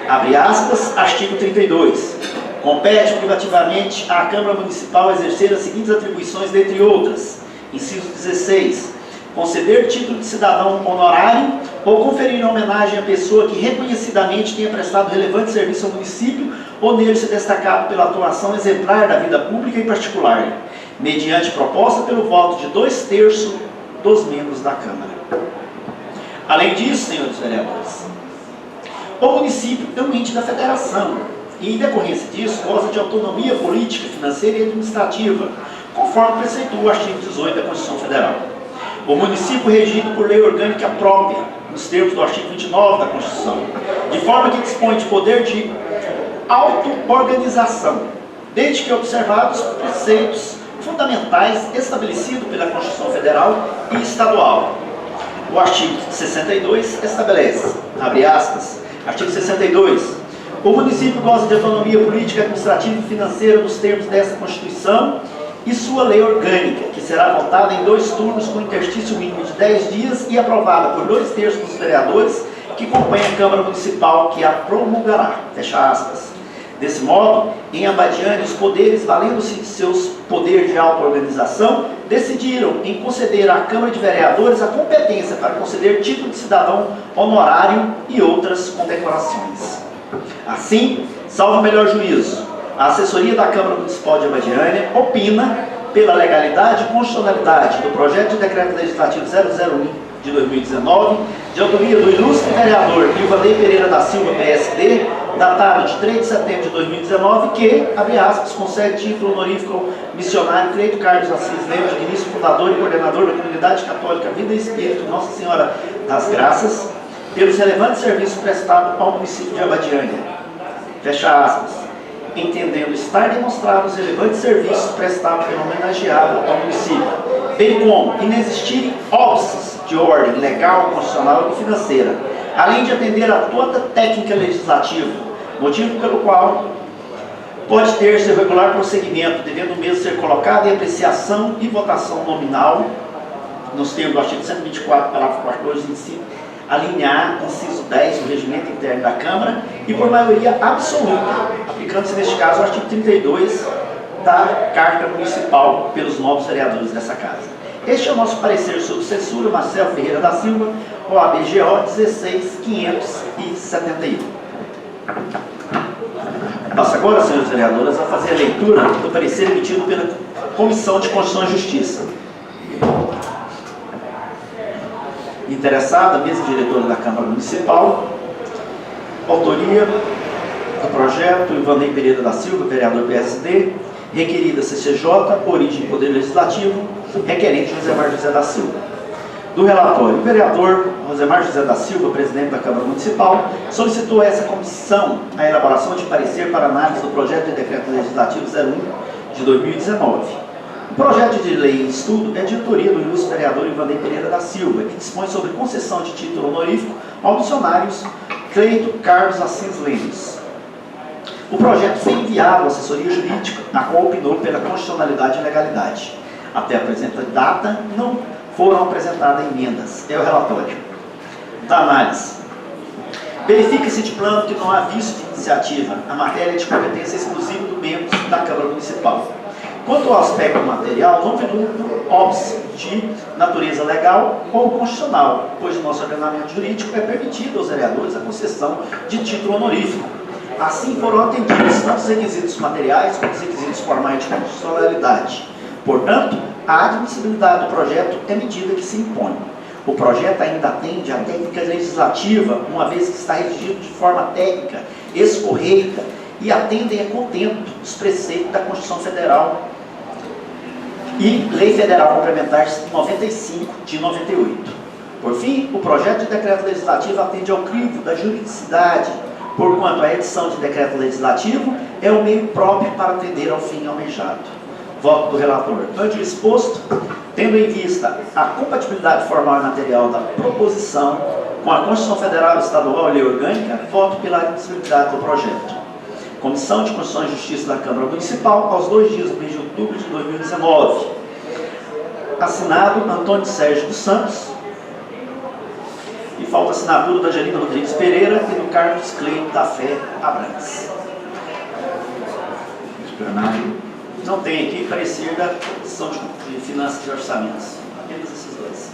Abre aspas, artigo 32. Compete privativamente à Câmara Municipal exercer as seguintes atribuições, dentre outras. Inciso 16. Conceder título de cidadão honorário ou conferir homenagem à pessoa que reconhecidamente tenha prestado relevante serviço ao município ou nele se destacado pela atuação exemplar da vida pública e particular, mediante proposta pelo voto de 2/3 dos membros da Câmara. Além disso, senhores vereadores, o município é um ente da federação e, em decorrência disso, goza de autonomia política, financeira e administrativa, conforme preceitua o artigo 18 da Constituição Federal. O município é regido por lei orgânica própria, nos termos do artigo 29 da Constituição, de forma que dispõe de poder de auto-organização, desde que observados os preceitos fundamentais estabelecidos pela Constituição Federal e Estadual. O artigo 62 estabelece, abre aspas, artigo 62, o município goza de autonomia política, administrativa e financeira nos termos desta Constituição e sua lei orgânica, que será votada em 2 turnos com interstício mínimo de 10 dias e aprovada por 2/3 dos vereadores que compõem a Câmara Municipal que a promulgará, fecha aspas. Desse modo, em Abadiânia, os poderes, valendo-se de seus poderes de auto-organização, decidiram em conceder à Câmara de Vereadores a competência para conceder título de cidadão honorário e outras condecorações. Assim, salvo o melhor juízo, a assessoria da Câmara Municipal de Abadiânia opina pela legalidade e constitucionalidade do projeto de decreto legislativo 001 de 2019, de autoria do ilustre vereador Ivanei Pereira da Silva, PSD, datado de 3 de setembro de 2019, que, abre aspas, concede título honorífico ao missionário Cleito Carlos Assis Lemos, ministro fundador e coordenador da Comunidade Católica Vida e Espírito Nossa Senhora das Graças, pelos relevantes serviços prestados ao município de Abadiânia, fecha aspas, entendendo estar demonstrados os relevantes serviços prestados pelo homenageado ao município, bem como inexistirem óbices de ordem legal, constitucional e financeira, além de atender a toda técnica legislativa, motivo pelo qual pode ter seu regular prosseguimento, devendo mesmo ser colocado em apreciação e votação nominal, nos termos do artigo 124, parágrafo 4º, a linha A, inciso 10 do regimento interno da Câmara, e por maioria absoluta, aplicando-se neste caso o artigo 32 da Carta Municipal pelos novos vereadores dessa Casa. Este é o nosso parecer sobre censura, Marcelo Ferreira da Silva, OAB-GO 16571. Passo agora, senhores vereadores, a fazer a leitura do parecer emitido pela Comissão de Constituição e Justiça. Interessada, a mesa diretora da Câmara Municipal, autoria do projeto Ivanei Pereira da Silva, vereador PSD, requerida CCJ, origem Poder Legislativo, requerente Josemar José da Silva. Do relatório, o vereador Josemar José da Silva, presidente da Câmara Municipal, solicitou a essa comissão a elaboração de parecer para análise do projeto de decreto legislativo 01 de 2019. O projeto de lei em estudo é de autoria do ilustre vereador Ivanei Pereira da Silva, que dispõe sobre concessão de título honorífico aos missionários Cleito Carlos Assis Lemos. O projeto foi enviado à assessoria jurídica, a qual opinou pela constitucionalidade e legalidade. Até a presente data, não foram apresentadas emendas. É o relatório da análise. Verifica-se de plano que não há vício de iniciativa. A matéria é de competência exclusiva do membro da Câmara Municipal. Quanto ao aspecto material, não vislumbre óbice de natureza legal ou constitucional, pois no nosso ordenamento jurídico é permitido aos vereadores a concessão de título honorífico. Assim foram atendidos tanto os requisitos materiais quanto os requisitos formais de constitucionalidade. Portanto, a admissibilidade do projeto é medida que se impõe. O projeto ainda atende à técnica legislativa, uma vez que está redigido de forma técnica, escorreita, e atendem a contento os preceitos da Constituição Federal e Lei Federal Complementar 95 de 98. Por fim, o projeto de decreto legislativo atende ao crivo da juridicidade, porquanto a edição de decreto legislativo é o meio próprio para atender ao fim almejado. Voto do relator. Ante o exposto, tendo em vista a compatibilidade formal e material da proposição com a Constituição Federal, Estadual e Lei Orgânica, voto pela admissibilidade do projeto. Comissão de Constituição e Justiça da Câmara Municipal, aos 2 dias do mês de outubro de 2019. Assinado Antônio Sérgio dos Santos. E falta a assinatura da Angelina Rodrigues Pereira e do Carlos Cleito da Fé Abrantes. Não tem aqui parecer da Comissão de Finanças e Orçamentos. Apenas esses dois.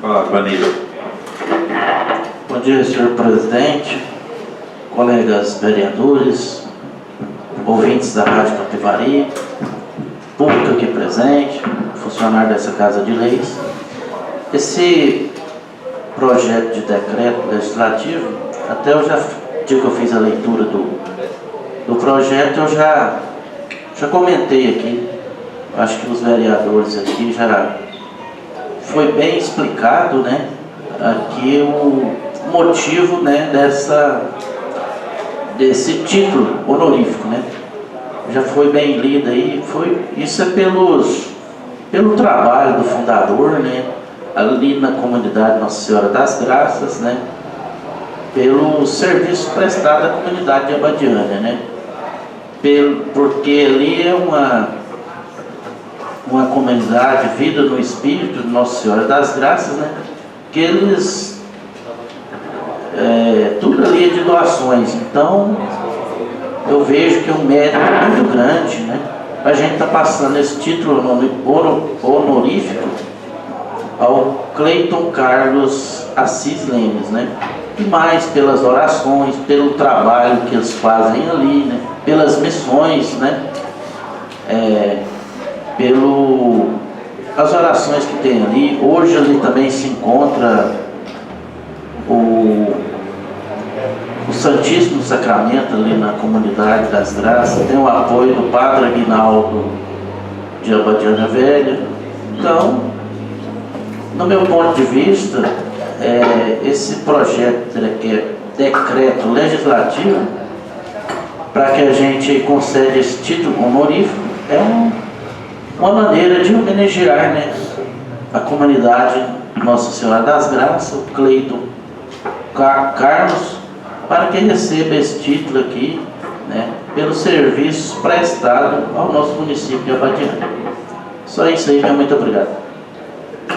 Fala, Vanilla. Bom dia, senhor presidente, colegas vereadores, ouvintes da Rádio Capivari, público aqui presente, funcionário dessa Casa de Leis. Esse projeto de decreto legislativo, até eu já, dia que eu fiz a leitura do projeto, eu já comentei aqui, acho que os vereadores aqui já foi bem explicado, né, aqui o motivo, né, desse título honorífico, né, já foi bem lido aí, isso é pelo trabalho do fundador, né, ali na comunidade Nossa Senhora das Graças, né, pelo serviço prestado à comunidade de Abadiânia, né, porque ali é uma comunidade vida no Espírito de Nossa Senhora das Graças, né, que eles tudo ali é de doações, então eu vejo que é um mérito muito grande, né, a gente está passando esse título honorífico ao Cleiton Carlos Assis Lemes, né, e mais pelas orações, pelo trabalho que eles fazem ali, né, pelas missões, né, as orações que tem ali. Hoje ali também se encontra o Santíssimo Sacramento ali na comunidade das Graças, tem o apoio do Padre Aguinaldo de Abadiânia Velha. Então, no meu ponto de vista, esse projeto de decreto legislativo, para que a gente conceda esse título honorífico, é uma maneira de homenagear, né, a comunidade Nossa Senhora das Graças, o Cleiton Carlos, para que receba esse título aqui, né, pelos serviços prestados ao nosso município de Abadiânia. Só isso aí, muito obrigado.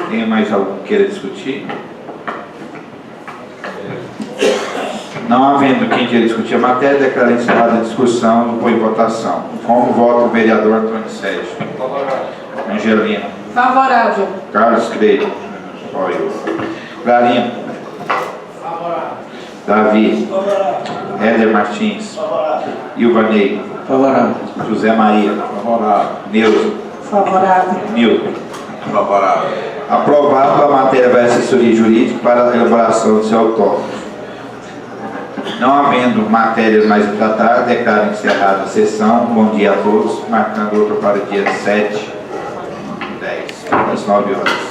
Tem mais algo que queira discutir? Não havendo quem queira discutir a matéria, declaro encerrada a discussão e põe em votação. Como vota o vereador Antônio Sérgio? Favorável. Angelina? Favorável. Carlos Cleito? Apoio. Galinho? Favorável. Davi? Éder Martins? Favorável. Ilvanei? Favorável. José Maria? Favorável. Neuza? Favorável. Nilton? Favorável. Aprovado, a matéria vai à assessoria jurídica para a elaboração do seu autógrafo. Não havendo matérias mais a tratar, declaro encerrada a sessão. Bom dia a todos, marcando outra para o dia 7/10, às 9 horas.